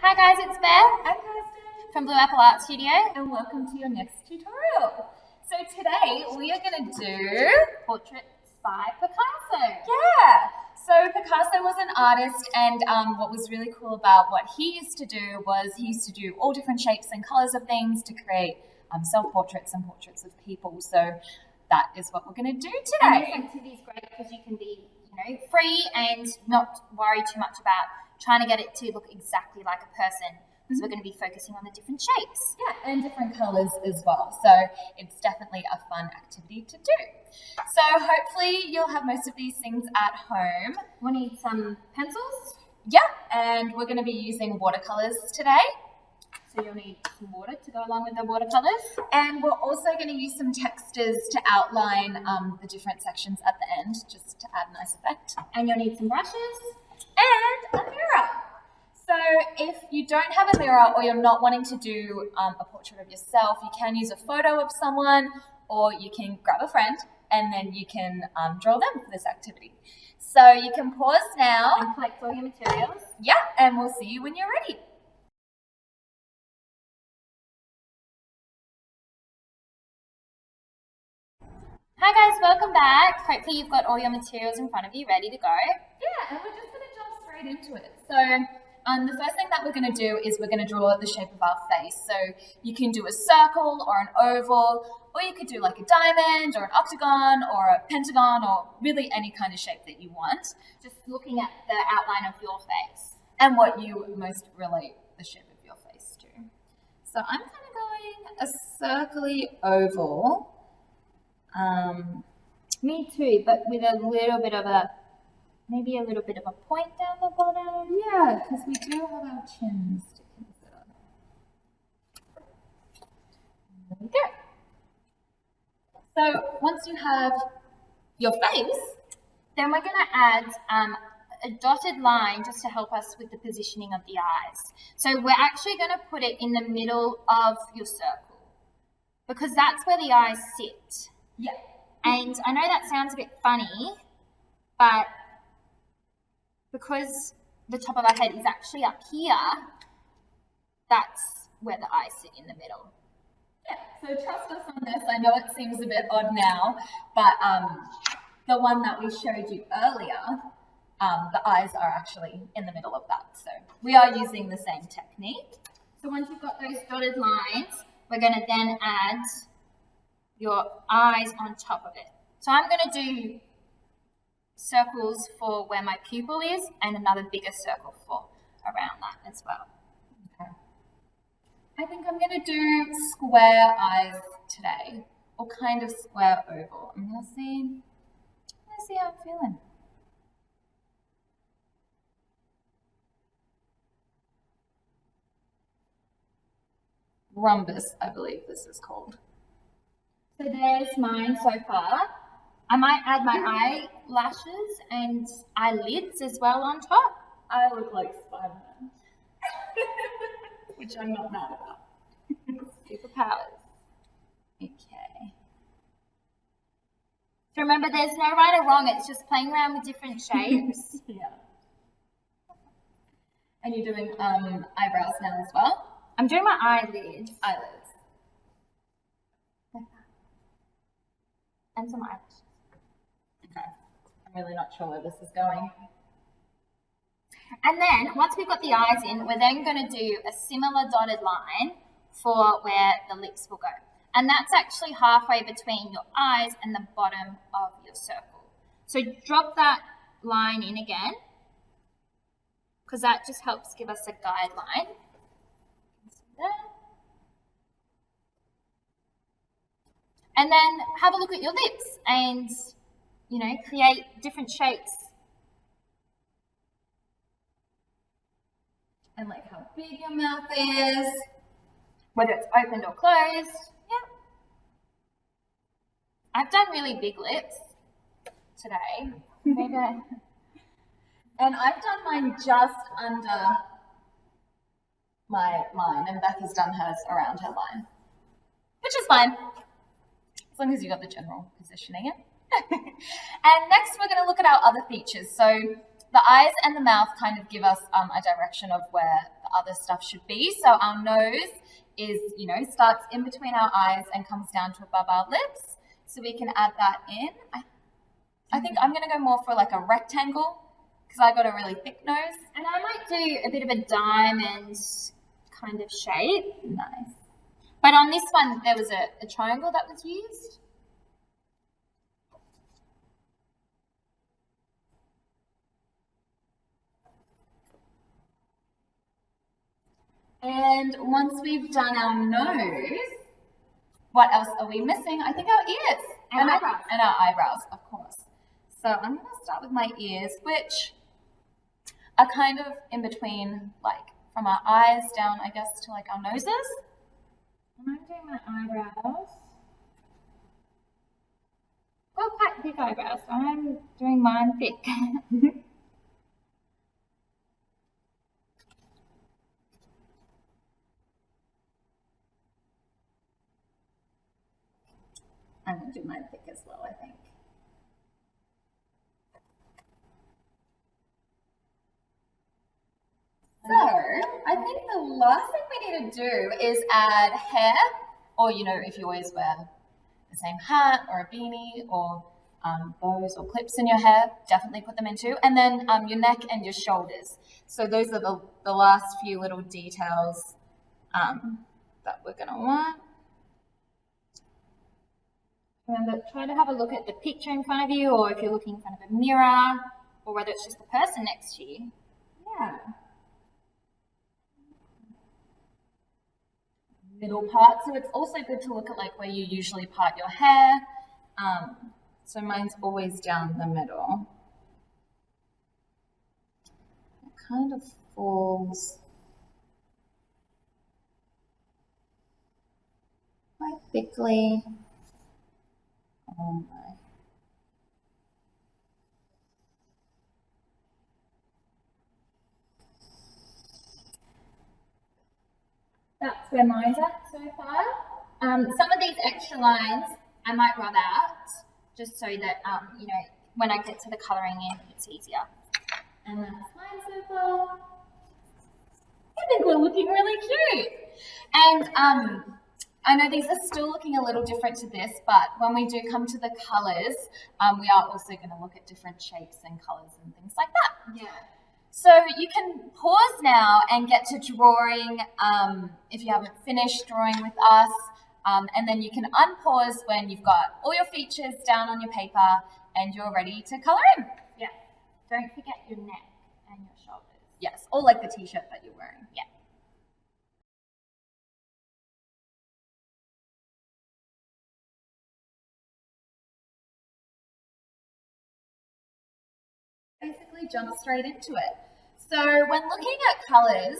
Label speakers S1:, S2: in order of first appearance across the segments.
S1: Hi guys, it's Beth
S2: I'm Kirsten,
S1: from Blue Apple Art Studio.
S2: and welcome to your next tutorial. So today we are going to do
S1: Portraits by Picasso.
S2: So Picasso was an artist, and what was really cool about what he used to do was he used to do all different shapes and colors of things to create self-portraits and portraits of people. So that is what we're going to do
S1: And
S2: today.
S1: this activity is great because you can be, free and not worry too much about trying to get it to look exactly like a person, because we're going to be focusing on the different shapes.
S2: Yeah, and different colors as well. So it's definitely a fun activity to do. So hopefully you'll have most of these things at home.
S1: We'll need some pencils,
S2: Yeah, and we're going to be using watercolors today.
S1: so you'll need some water to go along with the watercolors.
S2: And we're also going to use some textures to outline the different sections at the end, just to add a nice effect.
S1: And you'll need some brushes.
S2: And a mirror. So if you don't have a mirror or you're not wanting to do a portrait of yourself, you can use a photo of someone, or you can grab a friend and then you can draw them for this activity. So you can pause now.
S1: And collect all your materials.
S2: Yeah, and we'll see you when you're ready.
S1: Hi guys, welcome back. Hopefully you've got all your materials in front of you ready to go.
S2: Yeah, and we're just going to jump straight into it. So the first thing that we're going to do is we're going to draw the shape of our face. So you can do a circle or an oval, or you could do like a diamond or an octagon or a pentagon, or really any kind of shape that you want.
S1: Just looking at the outline of your face.
S2: And what you most relate the shape of your face to. So I'm kind of going a circly oval.
S1: Me too, but with a little bit of maybe a little bit of a point down the bottom.
S2: Yeah, because we do have our chins to consider. There we go. So once you have your face,
S1: Then we're going to add a dotted line just to help us with the positioning of the eyes. So we're actually going to put it in the middle of your circle, because that's where the eyes sit.
S2: yeah,
S1: And I know that sounds a bit funny, but because the top of our head is actually up here, that's where the eyes sit in the middle.
S2: yeah. So trust us on this. I know it seems a bit odd now, but the one that we showed you earlier, the eyes are actually in the middle of that. So we are using the same technique.
S1: So once you've got those dotted lines, we're going to then add your eyes on top of it. So I'm going to do circles for where my pupil is, and another bigger circle for around that as well.
S2: Okay. I think I'm going to do square eyes today, or kind of square oval. I'm going to see how I'm feeling. Rhombus, I believe this is called.
S1: So there's mine so far. I might add my eyelashes and eyelids as well on top.
S2: I look like Spider-Man, which I'm not mad about.
S1: Superpowers.
S2: Okay.
S1: So remember, there's no right or wrong. It's just playing around with different shapes.
S2: Yeah. And you're doing eyebrows now as well?
S1: I'm doing my eyelids
S2: Eyelids.
S1: and some eyelashes.
S2: Okay. I'm really not sure where this is going.
S1: And then once we've got the eyes in, we're then going to do a similar dotted line for where the lips will go. And that's actually halfway between your eyes and the bottom of your circle. So drop that line in again, because that just helps give us a guideline. And then have a look at your lips and, create different shapes.
S2: And like how big your mouth is.
S1: Whether it's opened or closed. Yeah. I've done really big lips today. Maybe
S2: And I've done mine just under my line, and Beth has done hers around her line, which is fine, as long as you got the general positioning it. And next we're going to look at our other features. So the eyes and the mouth kind of give us a direction of where the other stuff should be. So our nose is, you know, starts in between our eyes and comes down to above our lips. So we can add that in. I think I'm going to go more for like a rectangle because I got a really thick nose.
S1: And I might do a bit of a diamond kind of shape.
S2: Nice.
S1: But on this one, there was a triangle that was used.
S2: And once we've done our nose, what else are we missing? I think our ears.
S1: And eyebrows.
S2: And our eyebrows, of course. So I'm going to start with my ears, which are kind of in between, like from our eyes down, I guess, to like our noses.
S1: I'm doing my eyebrows. Well, quite thick eyebrows, so I'm doing mine thick.
S2: I'm going to do mine thick as well, I think. So, I think the last thing we need to do is add hair, or, you know, if you always wear the same hat or a beanie or bows or clips in your hair, definitely put them in too. And then your neck and your shoulders. So those are the last few little details that we're going to want.
S1: Remember, try to have a look at the picture in front of you, or if you're looking in front of a mirror, or whether it's just the person next to you.
S2: Yeah. Middle part, so it's also good to look at like where you usually part your hair. So mine's always down the middle. It kind of falls quite thickly. Oh my.
S1: That's where mine's at so far. Some of these extra lines I might rub out, just so that, you know, when I get to the colouring in, it's easier. And that's mine so far. I think we're looking really cute.
S2: And I know these are still looking a little different to this, but when we do come to the colours, we are also going to look at different shapes and colours and things like that.
S1: Yeah.
S2: So you can pause now and get to drawing if you haven't finished drawing with us, and then you can unpause when you've got all your features down on your paper and you're ready to colour in.
S1: Yeah. Don't forget your neck and your shoulders.
S2: Yes, or like the t-shirt that you're wearing.
S1: Yeah.
S2: Basically jump straight into it. So when looking at colours,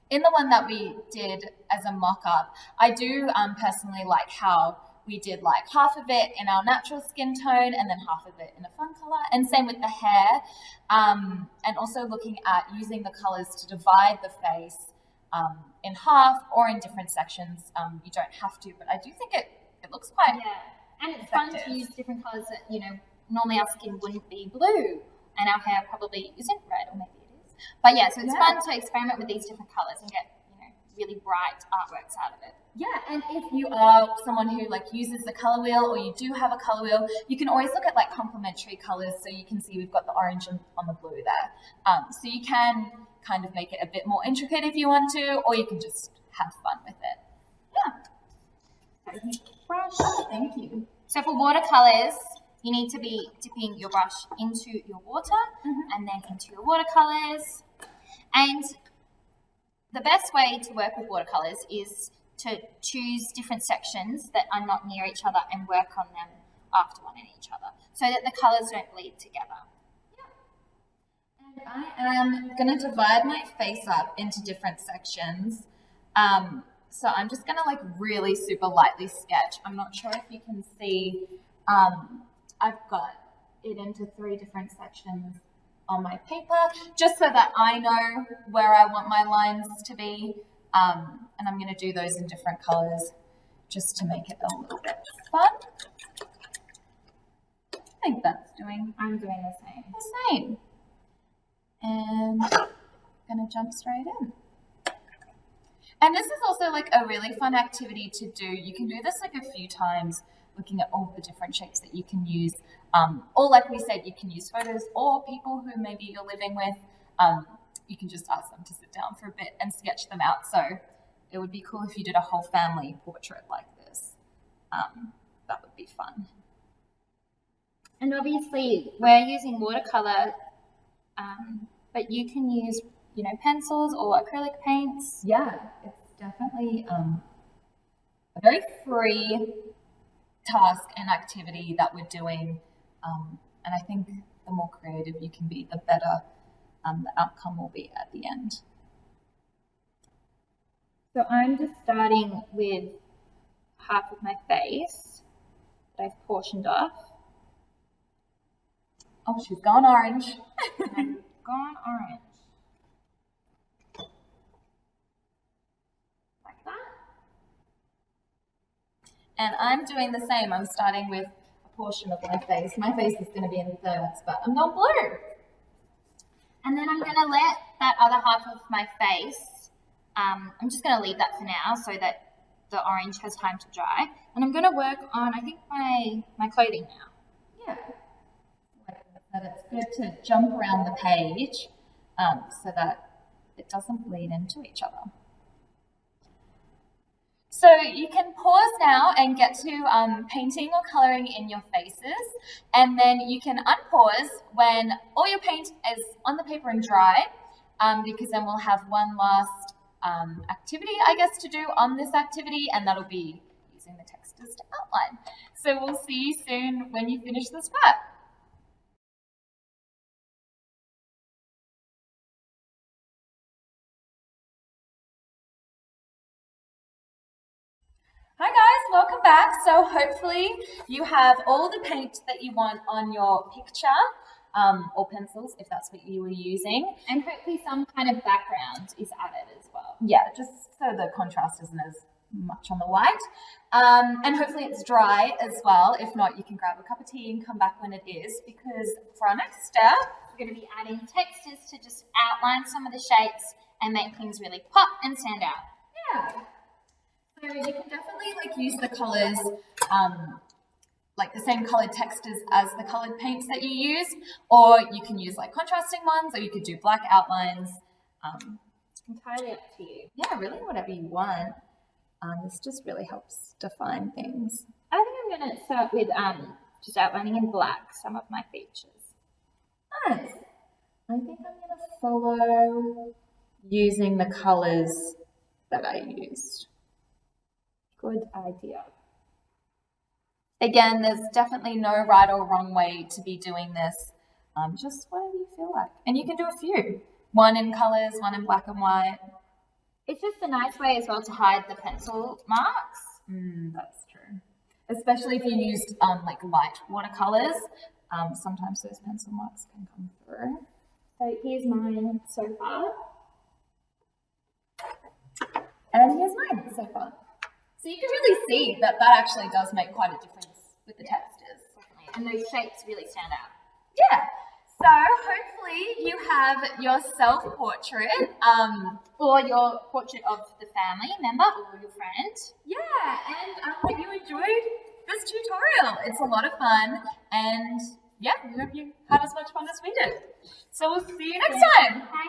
S2: in the one that we did as a mock-up, I do personally like how we did like half of it in our natural skin tone and then half of it in a fun colour, and same with the hair, and also looking at using the colours to divide the face in half or in different sections. You don't have to, but I do think it looks quite
S1: and it's fun to use different colours that, you know, normally our skin wouldn't be blue and our hair probably isn't red, or maybe it is. But yeah, so it's fun to experiment with these different colours and get, you know, really bright artworks out of it.
S2: Yeah, and if you are someone who like uses the colour wheel, or you do have a colour wheel, you can always look at like complementary colours. So you can see we've got the orange on the blue there. So you can kind of make it a bit more intricate if you want to, or you can just have fun with it. Yeah.
S1: Brush.
S2: Thank you.
S1: So for watercolours, you need to be dipping your brush into your water and then into your watercolours. And the best way to work with watercolours is to choose different sections that are not near each other and work on them after one and each other, so that the colours don't bleed together.
S2: And I am going to divide my face up into different sections. So I'm just going to like really super lightly sketch. I'm not sure if you can see, I've got it into 3 different sections on my paper, just so that I know where I want my lines to be. And I'm going to do those in different colours just to make it a little bit fun. I think that's doing.
S1: I'm doing the same.
S2: The same. And gonna jump straight in. And this is also like a really fun activity to do. You can do this like a few times, looking at all the different shapes that you can use. Or like we said, you can use photos or people who maybe you're living with. You can just ask them to sit down for a bit and sketch them out. So it would be cool if you did a whole family portrait like this. That would be fun.
S1: And obviously we're using watercolor, but you can use, you know, pencils or acrylic paints.
S2: Yeah, it's definitely a very free task and activity that we're doing. And I think the more creative you can be, the better the outcome will be at the end.
S1: So I'm just starting with half of my face that I've portioned off.
S2: Oh, she's gone orange.
S1: And I've gone orange. Like that.
S2: And I'm doing the same. I'm starting with a portion of my face. My face is going to be in thirds, but I'm not blue.
S1: And then I'm going to let that other half of my face, I'm just going to leave that for now so that the orange has time to dry. And I'm going to work on, I think, my clothing now.
S2: Yeah. That it's good to jump around the page so that it doesn't bleed into each other. So you can pause now and get to painting or colouring in your faces, and then you can unpause when all your paint is on the paper and dry, because then we'll have one last activity, I guess, to do on this activity, and that'll be using the textures to outline. So we'll see you soon when you finish this part. Hi guys, welcome back. So hopefully you have all the paint that you want on your picture, or pencils if that's what you were using.
S1: And hopefully some kind of background is added as well.
S2: Yeah, just so the contrast isn't as much on the white. And hopefully it's dry as well. If not, you can grab a cup of tea and come back when it is, because for our next step,
S1: we're going to be adding textures to just outline some of the shapes and make things really pop and stand out.
S2: Yeah. So you can definitely like use the colours, like the same coloured textures as the coloured paints that you use, or you can use like contrasting ones, or you could do black outlines.
S1: Entirely up to you.
S2: Yeah, really whatever you want. This just really helps define things.
S1: I think I'm going to start with just outlining in black some of my features.
S2: Nice. I think I'm going to follow using the colours that I used.
S1: Good idea.
S2: Again, there's definitely no right or wrong way to be doing this. Just whatever you feel like. And you can do a few. One in colours, one in black and white.
S1: It's just a nice way as well to hide the pencil marks.
S2: That's true. Especially if you used like light watercolours. Sometimes those pencil marks can come through.
S1: So here's mine so far.
S2: And here's mine so far. So you can really see that that actually does make quite a difference with the textures.
S1: Definitely. And those shapes really stand out.
S2: Yeah. So hopefully you have your self-portrait.
S1: Or your portrait of the family member or your friend.
S2: Yeah, and I hope you enjoyed this tutorial. It's a lot of fun, and yeah, we hope you had as much fun as we did. So we'll see you next time.
S1: Bye.